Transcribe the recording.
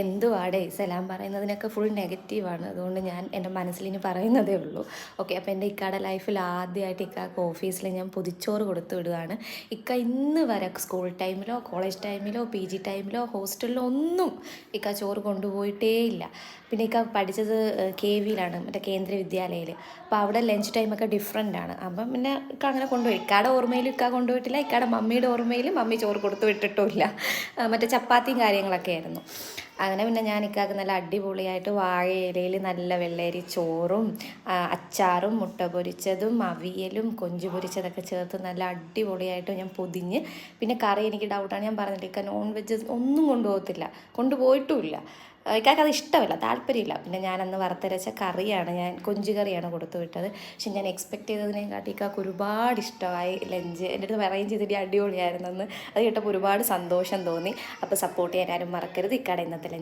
എന്തുവാടേ സലാം പറയുന്നതിനൊക്കെ full നെഗറ്റീവാണ്. അതുകൊണ്ട് ഞാൻ എൻ്റെ മനസ്സിലിനി പറയുന്നതേ ഉള്ളൂ. ഓക്കെ, അപ്പോൾ എൻ്റെ ഇക്കയുടെ ലൈഫിൽ ആദ്യമായിട്ട് ഇക്കാക്ക് ഓഫീസിൽ ഞാൻ പൊതിച്ചോറ് കൊടുത്തു വിടുകയാണ്. ഇക്ക ഇന്ന് വരെ സ്കൂൾ ടൈമിലോ കോളേജ് ടൈമിലോ PG ടൈമിലോ ഹോസ്റ്റലിലോ ഒന്നും ഇക്ക ചോറ് കൊണ്ടുപോയിട്ടേ ഇല്ല. പിന്നെ ഇക്ക പഠിച്ചത് KVയിലാണ്, മറ്റേ കേന്ദ്ര വിദ്യാലയയിൽ. അപ്പോൾ അവിടെ ലഞ്ച് ടൈമൊക്കെ ഡിഫറെൻ്റ് ആണ്. അപ്പം പിന്നെ ഇക്ക അങ്ങനെ കൊണ്ടുപോയി. ഇക്കയുടെ ഓർമ്മയിലും ഇക്ക കൊണ്ടുപോയിട്ടില്ല, ഇക്കയുടെ മമ്മിയുടെ ഓർമ്മയിലും മമ്മി ചോറ് കൊടുത്തു വിട്ടിട്ടുമില്ല. മറ്റേ ചപ്പാത്തിയും കാര്യങ്ങളൊക്കെ ആയിരുന്നു. അങ്ങനെ പിന്നെ ഞാൻ ഇക്കാക്ക് നല്ല അടിപൊളിയായിട്ട് വാഴയിലയിൽ നല്ല വെള്ളരി ചോറും അച്ചാറും മുട്ട പൊരിച്ചതും അവിയലും കൊഞ്ച് പൊരിച്ചതൊക്കെ ചേർത്ത് നല്ല അടിപൊളിയായിട്ട് ഞാൻ പൊതിഞ്ഞ്, പിന്നെ കറി എനിക്ക് ഡൗട്ടാണ്, ഞാൻ പറഞ്ഞില്ല ഇക്ക നോൺ വെജ് ഒന്നും കൊണ്ടുപോകത്തില്ല, കൊണ്ടുപോയിട്ടുമില്ല. ഇക്കാക്ക് അത് ഇഷ്ടമല്ല, താല്പര്യമില്ല. പിന്നെ ഞാനന്ന് വറുത്തരച്ച കറിയാണ്, ഞാൻ കൊഞ്ച് കറിയാണ് കൊടുത്തു വിട്ടത്. പക്ഷെ ഞാൻ എക്സ്പെക്ട് ചെയ്തതിനെക്കാട്ടി ഇക്കാക്ക് ഒരുപാട് ഇഷ്ടമായി ലഞ്ച്. എൻ്റെ അടുത്ത് അറേഞ്ച് ചെയ്തിട്ട് അടിപൊളിയായിരുന്നെന്ന് അത് കേട്ടപ്പോൾ ഒരുപാട് സന്തോഷം തോന്നി. അപ്പോൾ സപ്പോർട്ട് ചെയ്യാൻ ആരും മറക്കരുത്. ഇക്കയുടെ ഇന്നത്തെ ലഞ്ച്